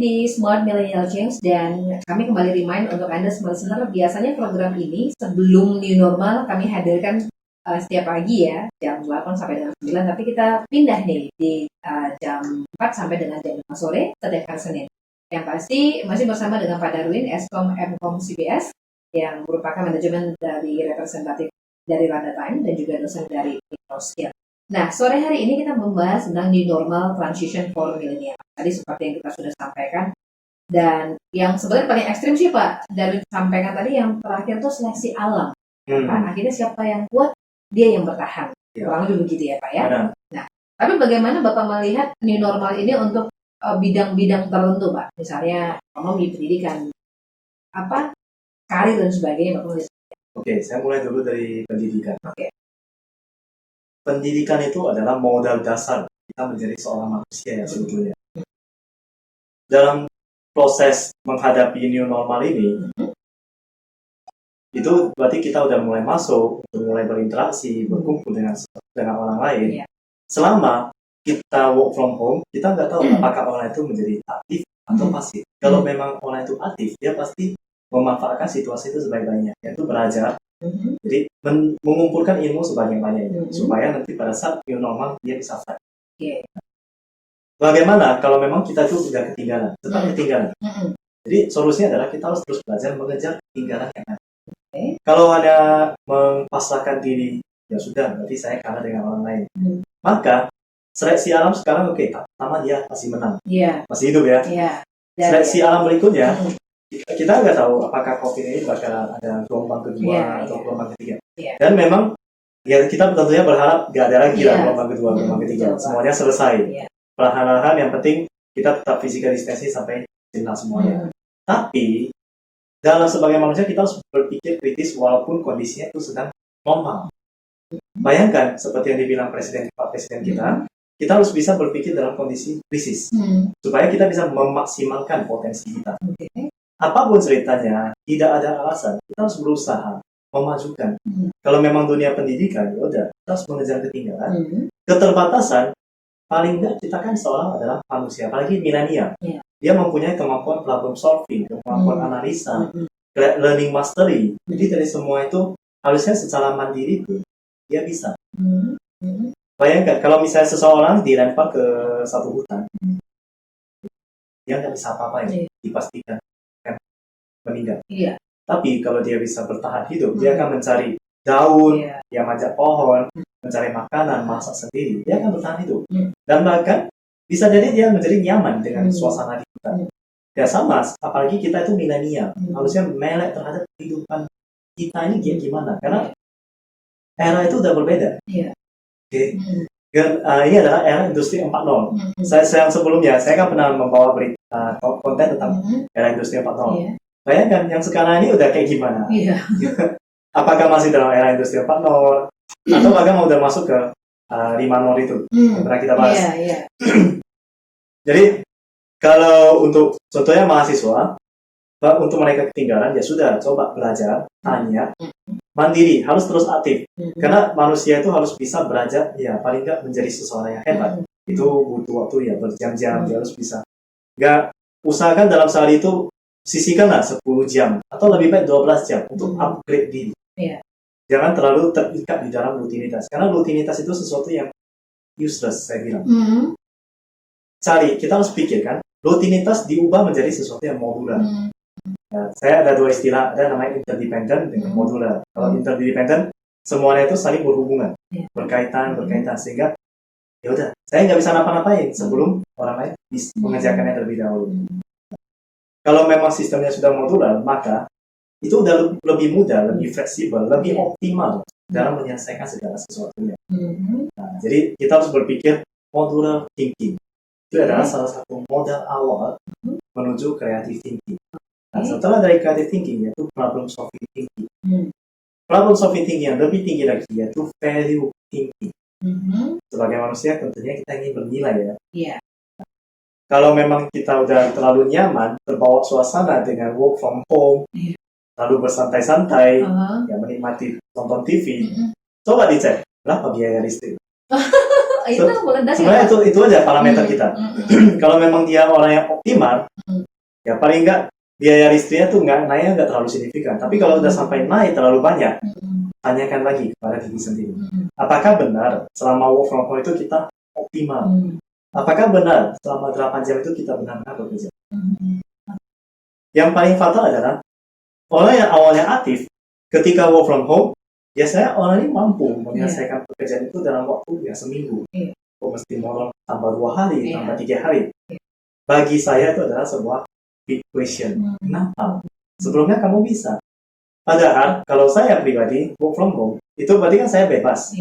di Smart Millennial Change dan kami kembali remind untuk Anda semua listener, biasanya program ini sebelum new normal kami hadirkan setiap pagi ya, jam 8 sampai dengan 9, tapi kita pindah nih di jam 4 sampai dengan jam 5 sore setiap hari Senin. Yang pasti masih bersama dengan Pak Darwin, Eskom Mkom CBS, yang merupakan manajemen dari representatif dari Randa Time dan juga dosen dari Microskill. Nah, sore hari ini kita membahas tentang new normal transition for millennial. Tadi seperti yang kita sudah sampaikan, dan yang sebenarnya paling ekstrim sih Pak Darwin sampaikan tadi, yang terakhir itu seleksi alam. Nah, akhirnya siapa yang kuat, dia yang bertahan. Kurang lebih begitu ya Pak ya. Nah, tapi bagaimana Bapak melihat new normal ini untuk bidang-bidang tertentu Pak? Misalnya ekonomi, pendidikan, karir dan sebagainya Bapak melihat. Oke, saya mulai dulu dari pendidikan. Oke. Pendidikan itu adalah modal dasar kita menjadi seorang manusia yang sebetulnya. Dalam proses menghadapi new normal ini, itu berarti kita udah mulai masuk, mulai berinteraksi, berkumpul dengan orang lain. Selama kita work from home, kita nggak tahu apakah orang itu menjadi aktif atau pasif. Kalau memang orang itu aktif, dia pasti memanfaatkan situasi itu sebaik-baiknya, yaitu belajar. Jadi mengumpulkan ilmu sebanyak-banyaknya, supaya nanti pada saat new normal dia bisa fight. Bagaimana kalau memang kita itu sudah ketinggalan, tetap ketinggalan? Jadi solusinya adalah kita harus terus belajar mengejar ketinggalan yang ada. Kalau hanya mempasrahkan diri, ya sudah, berarti saya kalah dengan orang lain. Maka seleksi alam sekarang pertama dia masih menang, masih hidup ya. Seleksi alam berikutnya, kita nggak tahu apakah COVID ini bakal ada gelombang kedua atau gelombang ketiga. Dan memang ya kita tentunya berharap nggak ada lagi lah gelombang kedua, gelombang ketiga. Semuanya selesai. Perlahan-lahan yang penting kita tetap physical distancing sampai jelas semuanya. Tapi dalam sebagai manusia kita harus berpikir kritis walaupun kondisinya itu sedang normal. Bayangkan seperti yang dibilang Pak Presiden kita harus bisa berpikir dalam kondisi krisis supaya kita bisa memaksimalkan potensi kita. Apapun ceritanya, tidak ada alasan. Kita harus berusaha memajukan. Kalau memang dunia pendidikan, ya udah, kita harus mengejar ketinggalan. Keterbatasan, paling enggak kita kan seorang adalah manusia, apalagi milenial. Dia mempunyai kemampuan problem solving, kemampuan analisa, learning mastery. Jadi dari semua itu harusnya secara mandiri pun dia bisa. Bayangkan kalau misalnya seseorang dilempar ke satu hutan, dia nggak bisa apa-apa ya, dipastikan kan meninggal. Tapi kalau dia bisa bertahan hidup, dia akan mencari daun, dia manjat pohon, mencari makanan, masak sendiri, dia akan bertahan hidup. Dan bahkan bisa jadi dia menjadi nyaman dengan suasana di hutan. Ya sama, apalagi kita itu milenial, harusnya melek terhadap kehidupan kita ini gimana? Karena era itu udah berbeda. Ini adalah era industri 4.0. Saya sebelumnya, saya kan pernah membawa konten tentang era industri 4.0. Bayangkan yang sekarang ini udah kayak gimana? Apakah masih dalam era industri 4.0 atau bahkan udah masuk ke 5.0 itu yang pernah kita bahas? Jadi kalau untuk contohnya mahasiswa, untuk mereka ketinggalan ya sudah, coba belajar, tanya, mandiri, harus terus aktif. Karena manusia itu harus bisa belajar, ya paling nggak menjadi seseorang yang hebat. Itu butuh waktu ya, berjam-jam, dia harus bisa. Nggak, usahakan dalam sehari itu sisihkanlah 10 jam atau lebih baik 12 jam untuk upgrade diri. Jangan terlalu terikat di dalam rutinitas, karena rutinitas itu sesuatu yang useless, saya bilang. Kita harus pikirkan, rutinitas diubah menjadi sesuatu yang modular. Nah, saya ada 2 istilah, ada namanya interdependent dengan modular. Kalau interdependent, semuanya itu saling berhubungan, berkaitan, sehingga ya udah, saya nggak bisa napa-napain sebelum orang lain bisa mengerjakannya terlebih dahulu. Kalau memang sistemnya sudah modular, maka itu udah lebih mudah, lebih fleksibel, lebih optimal dalam menyelesaikan segala sesuatunya. Nah, jadi kita harus berpikir modular thinking. Itu adalah salah satu modal awal menuju creative thinking. Nah, setelah dari creative thinking, yaitu problem solving thinking. Problem solving thinking yang lebih tinggi lagi, yaitu value thinking. Sebagai manusia tentunya kita ingin bernilai ya. Kalau memang kita udah terlalu nyaman, terbawa suasana dengan work from home, lalu bersantai-santai, ya menikmati nonton TV, coba dicek berapa biaya listrik. itu meledak sebenarnya itu aja parameter kita. Kalau memang dia orang yang optimal, ya paling enggak biaya listriknya tuh naiknya nggak terlalu signifikan. Tapi kalau udah sampai naik terlalu banyak, tanyakan lagi kepada diri sendiri. Apakah benar selama work from home itu kita optimal? Apakah benar selama 8 jam itu kita benar-benar bekerja? Yang paling fatal adalah orang yang awalnya aktif, ketika work from home, biasanya orang ini mampu menyelesaikan pekerjaan itu dalam waktu ya seminggu. Oh, mesti molor tambah 2 hari, tambah 3 hari. Bagi saya itu adalah sebuah big question. Kenapa? Sebelumnya kamu bisa. Padahal kalau saya pribadi work from home, itu berarti kan saya bebas.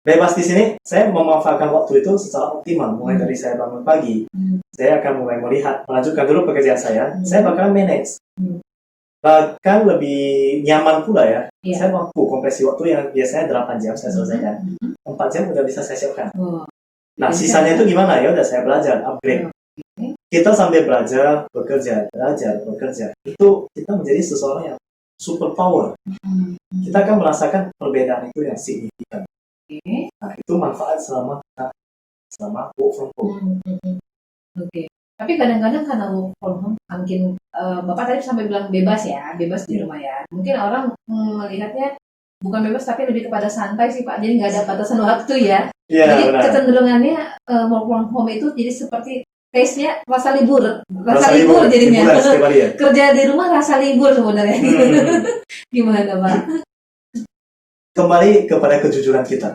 Bebas di sini, saya memanfaatkan waktu itu secara optimal. Mulai dari saya bangun pagi, saya akan mulai melihat, melanjutkan dulu pekerjaan saya bakal manage. Bahkan lebih nyaman pula ya. Saya mampu kompresi waktu yang biasanya 8 jam saya selesaikan. 4 jam udah bisa saya siapkan. Nah, sisanya itu gimana? Ya udah saya belajar, upgrade. Kita sambil belajar, bekerja. Itu kita menjadi seseorang yang super power. Kita akan merasakan perbedaan itu yang signifikan. Nah, itu manfaat selama work from home. Tapi kadang-kadang karena work from home, mungkin Bapak tadi sampai bilang bebas di rumah ya. Mungkin orang melihatnya bukan bebas tapi lebih kepada santai sih Pak. Jadi nggak ada batasan waktu ya. Jadi benar. Kecenderungannya work from home itu jadi seperti taste-nya rasa libur jadinya. Kerja di rumah rasa libur sebenarnya. Gimana Pak? Kembali kepada kejujuran kita.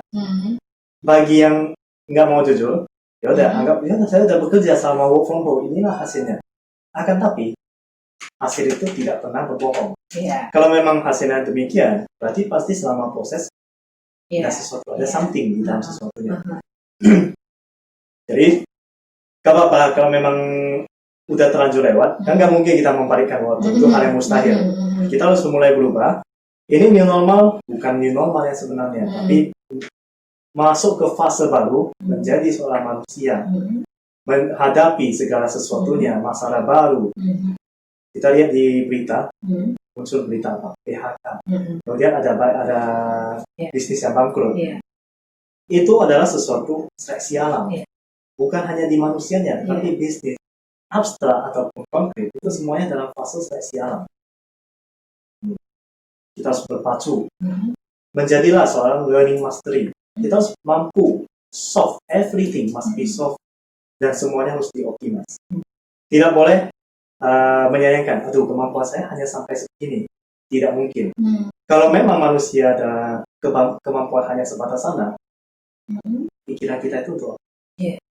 Bagi yang nggak mau jujur, ya udah anggap ya saya udah bekerja selama work from home, inilah hasilnya. Akan tapi hasil itu tidak pernah berbohong. Kalau memang hasilnya demikian, berarti pasti selama proses ada sesuatu, ada something di dalam sesuatunya. Jadi gak apa-apa kalau memang udah terlanjur lewat, kan nggak mungkin kita membalikkan waktu, itu hal yang mustahil. Kita harus mulai berubah. Ini new normal, bukan new normal yang sebenarnya, tapi masuk ke fase baru, menjadi seorang manusia, menghadapi segala sesuatunya, masalah baru. Kita lihat di berita, muncul berita apa? PHK. Kemudian ada bisnis yang bangkrut. Itu adalah sesuatu seleksi alam. Bukan hanya di manusianya, tapi bisnis abstrak ataupun konkret, itu semuanya dalam fase seleksi alam. Kita harus berpacu. Menjadilah seorang learning mastery. Kita harus mampu solve, everything must be solved, dan semuanya harus dioptimize. Tidak boleh menyayangkan, aduh kemampuan saya hanya sampai segini. Tidak mungkin. Kalau memang manusia ada kemampuan hanya sebatas sana, pikiran kita itu untuk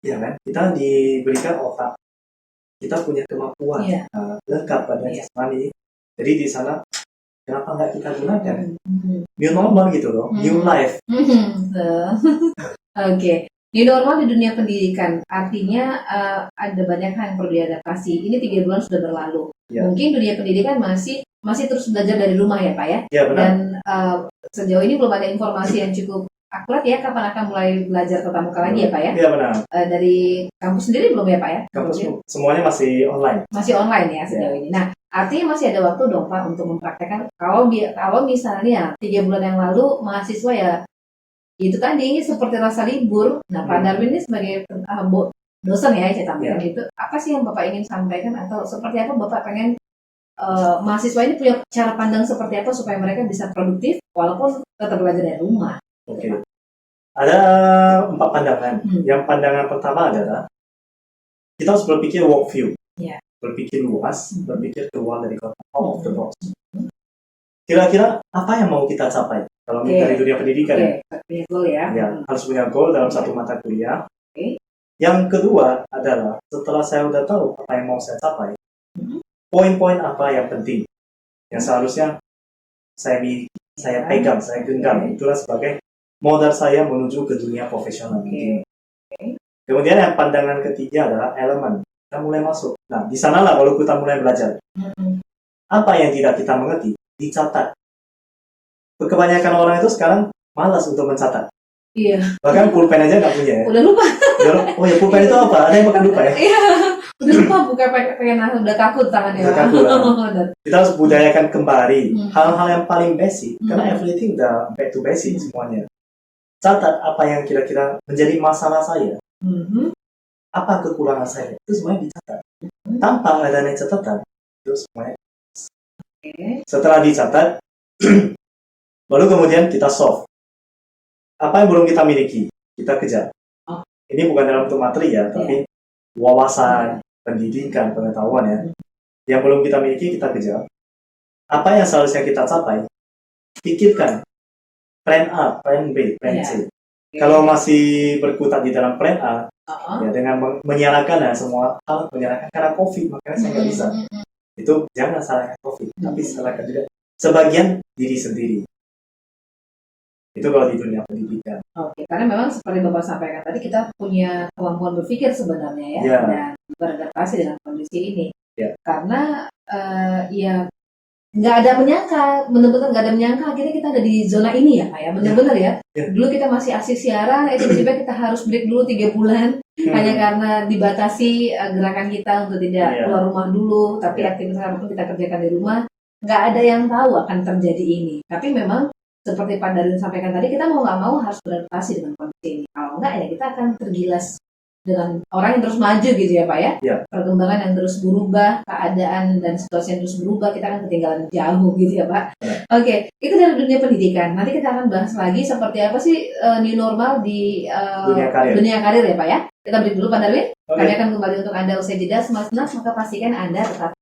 ya kan? Kita diberikan otak, kita punya kemampuan lengkap badan jasmani. Jadi di sana kenapa nggak kita gunakan? New normal gitu loh, new life. New normal di dunia pendidikan artinya ada banyak hal yang perlu diadaptasi. Ini 3 bulan sudah berlalu. Mungkin dunia pendidikan masih terus belajar dari rumah ya Pak ya. Benar. Dan sejauh ini belum ada informasi yang cukup akurat ya kapan akan mulai belajar tatap muka lagi ya Pak ya? Iya benar. Dari kampus sendiri belum ya Pak ya? Kampus semuanya masih online. Masih online ya sejauh ini. Nah, artinya masih ada waktu dong Pak untuk mempraktekkan. Kalau misalnya 3 bulan yang lalu mahasiswa ya itu tadi seperti rasa libur. Nah, Pak Darwin ini sebagai dosen ya saya tampilkan itu, apa sih yang Bapak ingin sampaikan atau seperti apa Bapak pengen mahasiswa ini punya cara pandang seperti apa supaya mereka bisa produktif walaupun tetap belajar dari rumah? Ada 4 pandangan. Yang pandangan pertama adalah kita harus berpikir work view, berpikir luas, berpikir keluar dari kotak, out of the box. Kira-kira apa yang mau kita capai kalau dari dunia pendidikan harus punya goal dalam satu mata kuliah. Yang kedua adalah setelah saya udah tahu apa yang mau saya capai, poin-poin apa yang penting yang seharusnya saya pegang, saya genggam, itulah sebagai modal saya menuju ke dunia profesional. Kemudian yang pandangan ketiga adalah elemen. Kita mulai masuk. Nah, di sanalah kalau kita mulai belajar. Apa yang tidak kita mengerti, dicatat. Kebanyakan orang itu sekarang malas untuk mencatat. Bahkan pulpen aja nggak punya ya. Udah lupa. Oh ya, pulpen itu apa? Ada yang pakai lupa ya? Udah lupa, bukan pengen udah takut tangannya. Kita harus budayakan kembali hal-hal yang paling basic. Karena everything udah back to basic semuanya. catat apa yang kira-kira menjadi masalah saya, Mhm. apa kekurangan saya, itu semuanya dicatat. Tanpa adanya catatan, itu semuanya. Oke. Setelah dicatat, baru kemudian kita solve. Apa yang belum kita miliki, kita kejar. Oh. Ini bukan dalam bentuk materi ya, tapi wawasan, pendidikan, pengetahuan ya. Yang belum kita miliki, kita kejar. Apa yang seharusnya kita capai, pikirkan. Plan A, plan B, plan C. Kalau masih berkutat di dalam plan A, ya dengan menyalahkan semua hal, menyalahkan karena COVID, makanya saya nggak bisa. Itu jangan salahkan COVID, tapi salahkan juga sebagian diri sendiri. Itu kalau di dunia pendidikan. Oke, karena memang seperti Bapak sampaikan tadi, kita punya kemampuan berpikir sebenarnya ya, dan beradaptasi dengan kondisi ini. Karena ya nggak ada menyangka, benar-benar nggak ada menyangka akhirnya kita ada di zona ini ya Pak ya, benar-benar ya. Dulu kita masih asik siaran, tiba-tiba kita harus break dulu 3 bulan hanya karena dibatasi gerakan kita untuk tidak keluar rumah dulu, tapi aktivitas apapun kita kerjakan di rumah. Nggak ada yang tahu akan terjadi ini. Tapi memang seperti Pak Darwin sampaikan tadi, kita mau nggak mau harus beradaptasi dengan kondisi ini. Kalau nggak ya kita akan tergilas dengan orang yang terus maju gitu ya Pak ya. Perkembangan yang terus berubah, keadaan dan situasi yang terus berubah, kita akan ketinggalan jauh gitu ya Pak. Oke, itu dari dunia pendidikan. Nanti kita akan bahas lagi seperti apa sih new normal di dunia karir ya Pak ya. Kita break dulu Pak Darwin. Kami akan kembali untuk Anda usai jeda. Maka pastikan Anda tetap